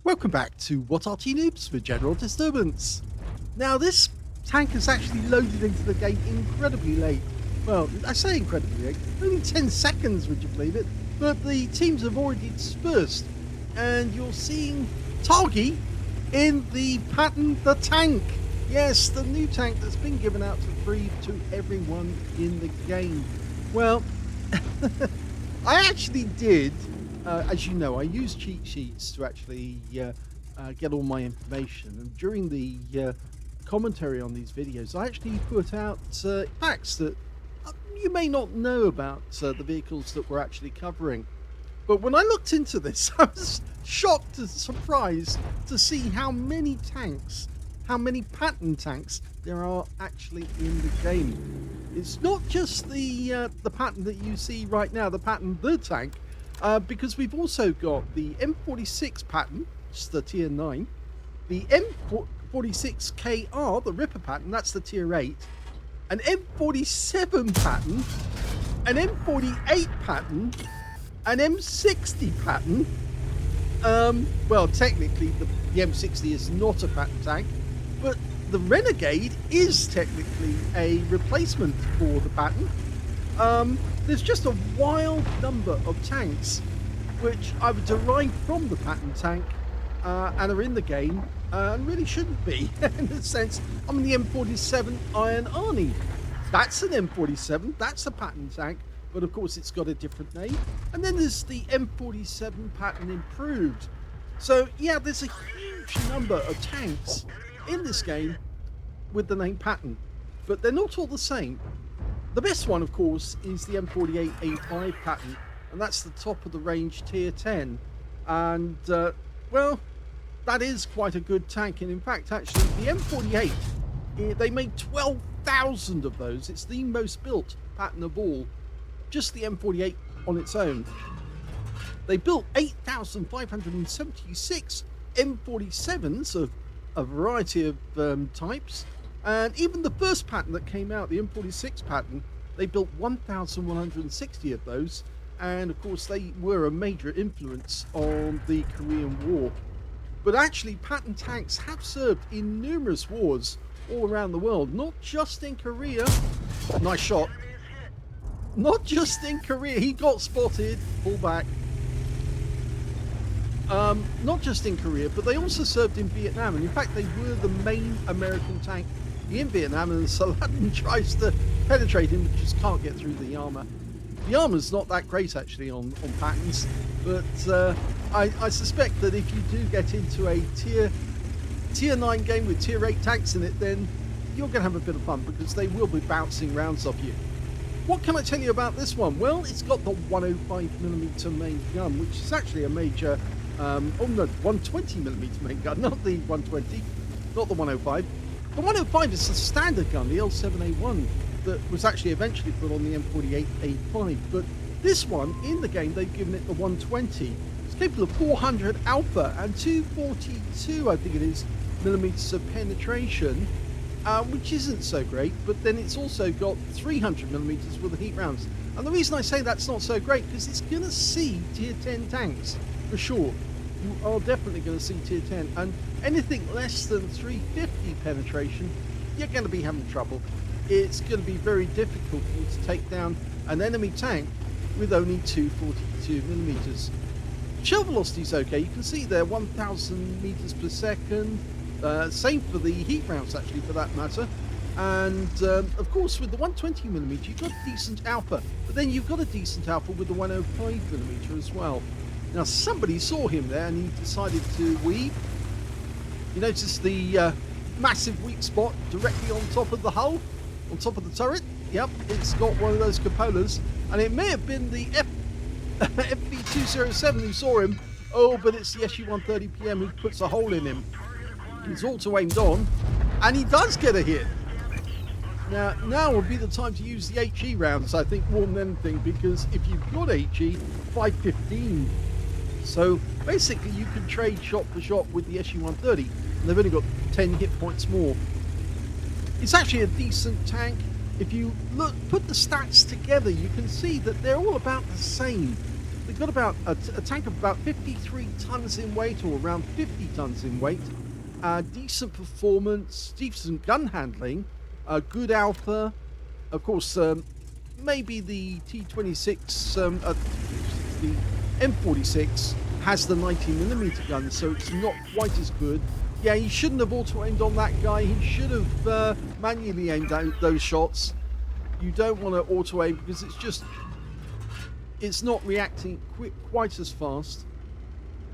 Welcome back to What Arty Noobs for General Disturbance. Now this tank is actually loaded into the game incredibly late. Well, I say incredibly late, only 10 seconds would you believe it, but the teams have already dispersed and you're seeing targy in the Patton The Tank. Yes, the new tank that's been given out for free to everyone in the game. Well, I actually did, as you know, I use cheat sheets to actually get all my information. And during the commentary on these videos, I actually put out facts that you may not know about the vehicles that we're actually covering. But when I looked into this, I was shocked and surprised to see how many tanks, how many Patton tanks there are actually in the game. It's not just the Patton that you see right now, the Patton The Tank, because we've also got the M46 Patton, which is the tier 9, the M46KR, the Ripper Patton, that's the tier 8, an M47 Patton, an M48 Patton, an M60 Patton. Well, technically the M60 is not a Patton tank, but the Renegade is technically a replacement for the Patton. There's just a wild number of tanks which either derived from the Patton tank and are in the game and really shouldn't be. In a sense, I mean, the M47 Iron Arty, that's an M47, that's a Patton tank, but of course it's got a different name. And then there's the M47 Patton Improved. So yeah, there's a huge number of tanks in this game with the name Patton, but they're not all the same. The best one, of course, is the M48A5 Patton, and that's the top of the range tier 10. And well, that is quite a good tank. And in fact, actually, the M48, they made 12,000 of those. It's the most built Patton of all. Just the M48 on its own. They built 8,576 M47s of a variety of types, and even the first Patton that came out, the M46 Patton, they built 1,160 of those, and of course they were a major influence on the Korean War. But actually, Patton tanks have served in numerous wars all around the world, not just in Korea. Nice shot. Not just in Korea, he got spotted, pull back. Not just in Korea, but they also served in Vietnam, and in fact they were the main American tank in Vietnam, and Saladin tries to penetrate him, but just can't get through the armor. The armor's not that great actually on Pattons, but I suspect that if you do get into a tier 9 game with tier 8 tanks in it, then you're going to have a bit of fun, because they will be bouncing rounds off you. What can I tell you about this one? Well, it's got the 105mm main gun, which is actually a major, oh no, 120mm main gun, not the 120, not the 105. The 105 is the standard gun, the L7A1, that was actually eventually put on the M48A5. But this one, in the game, they've given it the 120. It's capable of 400 alpha and 242, I think it is, millimeters of penetration. Which isn't so great, but then it's also got 300 millimeters worth of heat rounds. And the reason I say that's not so great, because it's going to see tier 10 tanks, for sure. You are definitely going to see tier 10, and anything less than 350 penetration, you're going to be having trouble. It's going to be very difficult for you to take down an enemy tank with only 242 millimeters. Shell velocity is okay, you can see there 1,000 meters per second. Same for the heat rounds, actually, for that matter. And of course, with the 120mm, you've got decent alpha, but then you've got a decent alpha with the 105mm as well. Now, somebody saw him there and he decided to weave. You notice the massive weak spot directly on top of the hull, on top of the turret. Yep, it's got one of those cupolas, and it may have been the FV207 who saw him. Oh, but it's the SU-130PM who puts a hole in him. He's auto aimed on, and he does get a hit. Now would be the time to use the HE rounds, I think, more than anything, because if you've got HE, 515. So basically, you can trade shot for shot with the SU-130, and they've only got 10 hit points more. It's actually a decent tank. If you put the stats together, you can see that they're all about the same. They've got about a tank of about 53 tons in weight, or around 50 tons in weight. Decent performance, decent gun handling, good alpha. Of course, maybe the T26, the M46 has the 90mm gun, so it's not quite as good. Yeah, he shouldn't have auto-aimed on that guy. He should have manually aimed out those shots. You don't want to auto-aim because it's not reacting quite as fast.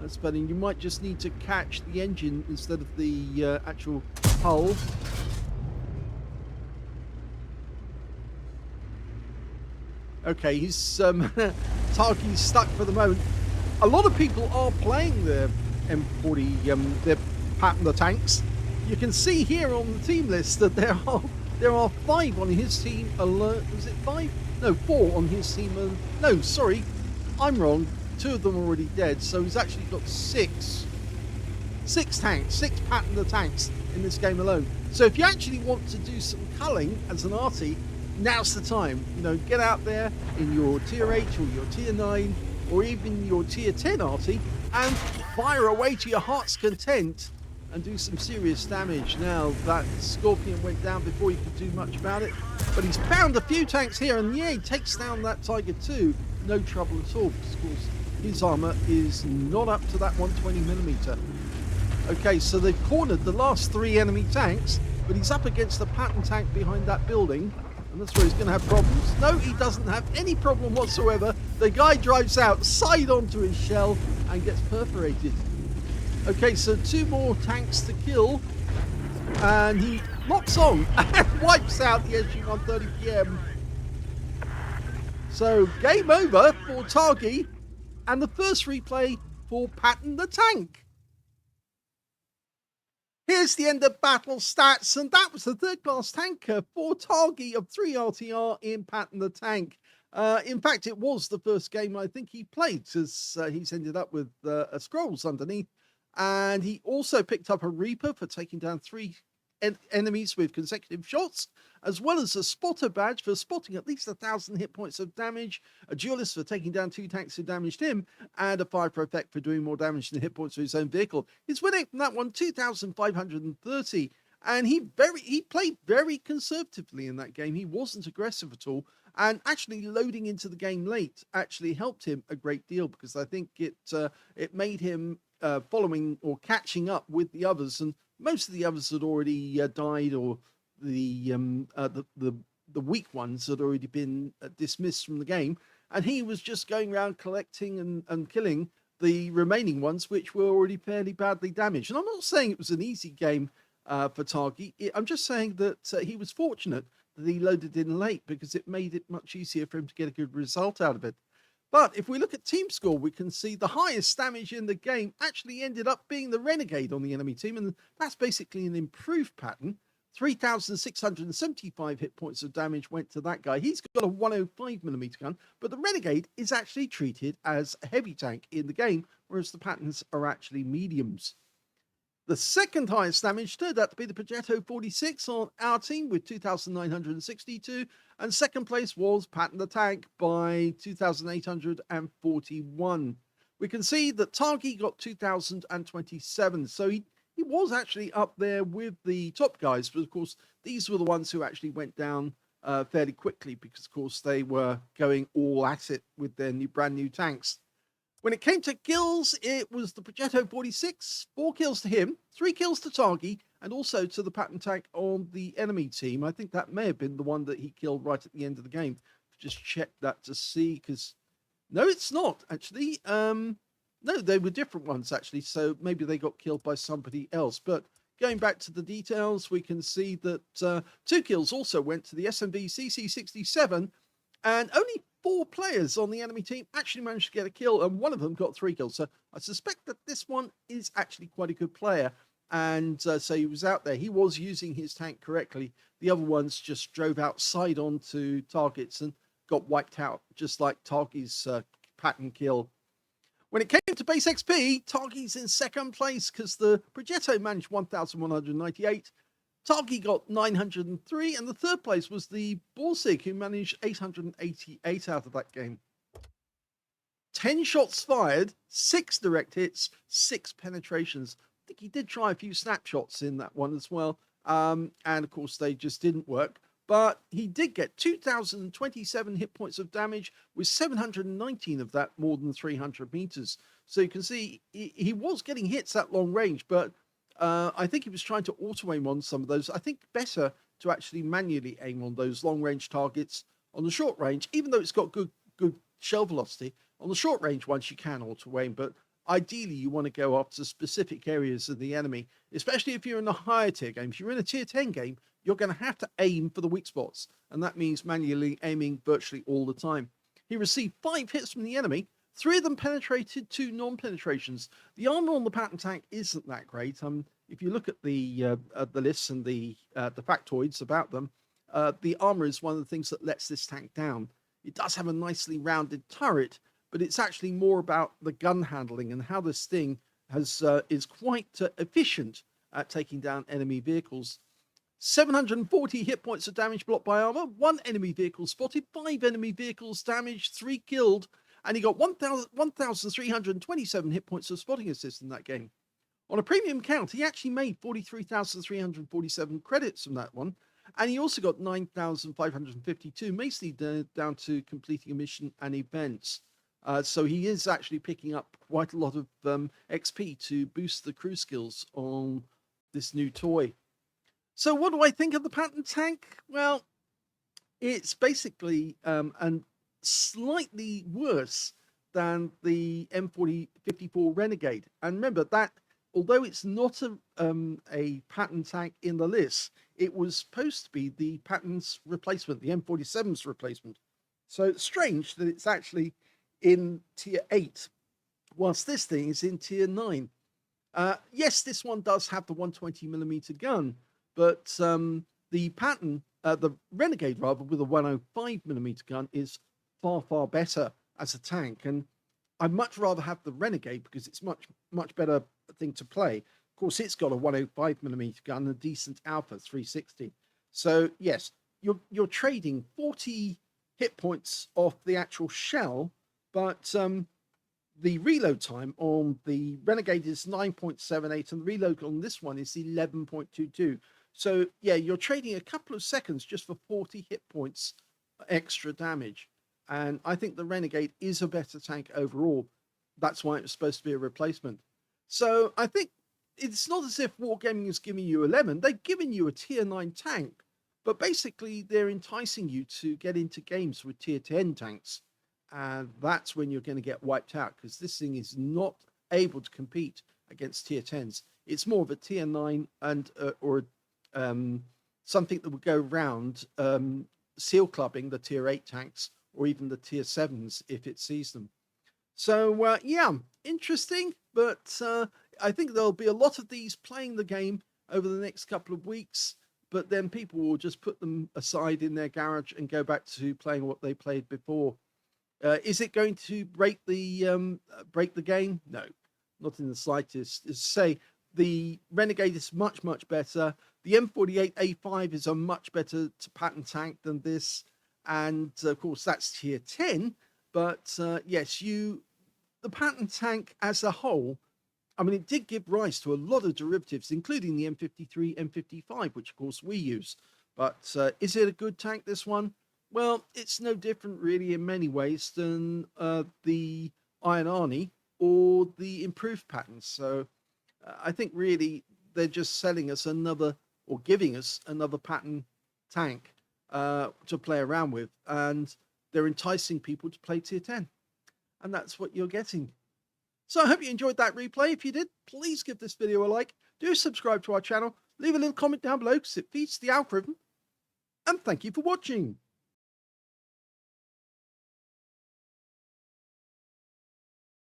That's better. You might just need to catch the engine instead of the actual hull. Okay, he's Tarky's stuck for the moment. A lot of people are playing the M40, their Patton the Tanks. You can see here on the team list that there are 5 on his team alert. Was it 5? No, 4 on his team. No, sorry, I'm wrong. 2 of them are already dead, so he's actually got 6 tanks, 6 Patton the Tanks in this game alone. So if you actually want to do some culling as an Arty, now's the time. You know, get out there in your tier 8 or your tier 9 or even your tier 10 Arty and fire away to your heart's content and do some serious damage. Now, that Scorpion went down before you could do much about it, but he's found a few tanks here, and yeah, he takes down that Tiger too. No trouble at all, because of course his armor is not up to that 120mm. Okay, so they've cornered the last 3 enemy tanks, but he's up against the Patton tank behind that building, and that's where he's going to have problems. No, he doesn't have any problem whatsoever. The guy drives out, side onto his shell, and gets perforated. Okay, so 2 more tanks to kill, and he locks on and wipes out the SG-130PM. So game over for Targy, and the first replay for Patton the Tank. Here's the end of battle stats, and that was the third-class tanker for Targy of 3 RTR in Patton the Tank. In fact, it was the first game I think he played, because he's ended up with a scrolls underneath. And he also picked up a Reaper for taking down 3 enemies with consecutive shots, as well as a spotter badge for spotting at least 1,000 hit points of damage, a duelist for taking down 2 tanks who damaged him, and a fire effect for doing more damage than hit points to his own vehicle. His win rate from that one, 2,530. And he played very conservatively in that game. He wasn't aggressive at all, and actually loading into the game late actually helped him a great deal, because I think it made him following or catching up with the others, and most of the others had already died, or the weak ones had already been dismissed from the game, and he was just going around collecting and killing the remaining ones, which were already fairly badly damaged. And I'm not saying it was an easy game for Targy. I'm just saying that he was fortunate that he loaded in late, because it made it much easier for him to get a good result out of it. But if we look at team score, we can see the highest damage in the game actually ended up being the Renegade on the enemy team, and that's basically an improved Patton. 3,675 hit points of damage went to that guy. He's got a 105mm gun, but the Renegade is actually treated as a heavy tank in the game, whereas the Pattons are actually mediums. The second highest damage turned out to be the Progetto 46 on our team with 2,962, and second place was Patton the Tank by 2,841. We can see that Targy got 2,027, so he was actually up there with the top guys, but of course these were the ones who actually went down fairly quickly, because of course they were going all at it with their brand new tanks. When it came to kills, it was the Progetto 46, 4 kills to him, 3 kills to Targy, and also to the Patton tank on the enemy team. I think that may have been the one that he killed right at the end of the game. Just check that to see, because no, it's not actually. No, they were different ones actually, so maybe they got killed by somebody else. But going back to the details, we can see that 2 kills also went to the SMV CC67, and only 4 players on the enemy team actually managed to get a kill, and one of them got 3 kills. So I suspect that this one is actually quite a good player, and so he was out there. He was using his tank correctly. The other ones just drove outside onto targets and got wiped out, just like Targy's Patton kill. When it came to base XP, Targy's in second place, because the Progetto managed 1,198. Targy got 903, and the third place was the Borsig, who managed 888 out of that game. 10 shots fired, 6 direct hits, 6 penetrations. I think he did try a few snapshots in that one as well. And of course, they just didn't work. But he did get 2,027 hit points of damage, with 719 of that more than 300 meters. So you can see he was getting hits at long range, but I think he was trying to auto aim on some of those. I think better to actually manually aim on those long range targets. On the short range, even though it's got good shell velocity, on the short range ones you can auto aim, but ideally you want to go after specific areas of the enemy, especially if you're in a higher tier game. If you're in a tier 10 game, you're going to have to aim for the weak spots, and that means manually aiming virtually all the time. He received 5 hits from the enemy, 3 of them penetrated, 2 non-penetrations. The armor on the Patton tank isn't that great. If you look at the lists and the factoids about them, the armor is one of the things that lets this tank down. It does have a nicely rounded turret, but it's actually more about the gun handling and how this thing is quite efficient at taking down enemy vehicles. 740 hit points of damage blocked by armor, 1 enemy vehicle spotted, 5 enemy vehicles damaged, 3 killed, and he got 1,327 hit points of spotting assist in that game. On a premium count, he actually made 43,347 credits from that one, and he also got 9,552, mostly down to completing a mission and events. So he is actually picking up quite a lot of XP to boost the crew skills on this new toy. So what do I think of the Patton tank? Well, it's basically slightly worse than the M4054 Renegade. And remember that although it's not a Patton tank in the list, it was supposed to be the Patton's replacement, the M47's replacement. So it's strange that it's actually in tier 8, whilst this thing is in tier 9. Yes, this one does have the 120mm gun, but the Patton, the Renegade rather, with a 105mm gun is far, far better as a tank. And I'd much rather have the Renegade because it's much better thing to play. Of course, it's got a 105mm gun and a decent Alpha 360. So yes, you're trading 40 hit points off the actual shell, but the reload time on the Renegade is 9.78 and the reload on this one is 11.22. So yeah, you're trading a couple of seconds just for 40 hit points extra damage. And I think the Renegade is a better tank overall. That's why it was supposed to be a replacement. So I think it's not as if Wargaming is giving you a lemon. They've given you a tier 9 tank, but basically they're enticing you to get into games with tier 10 tanks. And that's when you're going to get wiped out, because this thing is not able to compete against tier 10s. It's more of a tier 9 and or something that would go around seal clubbing the tier 8 tanks or even the tier 7s if it sees them. So yeah, interesting, but I think there'll be a lot of these playing the game over the next couple of weeks, but then people will just put them aside in their garage and go back to playing what they played before. Is it going to break the game? No, not in the slightest. As I say, the Renegade is much better. The M48A5 is a much better Patton tank than this, and of course that's tier 10. But yes, the Patton tank as a whole, I mean, it did give rise to a lot of derivatives, including the M53, M55, which of course we use. But is it a good tank, this one? Well, it's no different really in many ways than the Iron Army or the improved Pattons. So I think really they're just selling us another, or giving us another Patton tank to play around with. And they're enticing people to play tier 10. And that's what you're getting. So I hope you enjoyed that replay. If you did, please give this video a like. Do subscribe to our channel. Leave a little comment down below because it feeds the algorithm. And thank you for watching.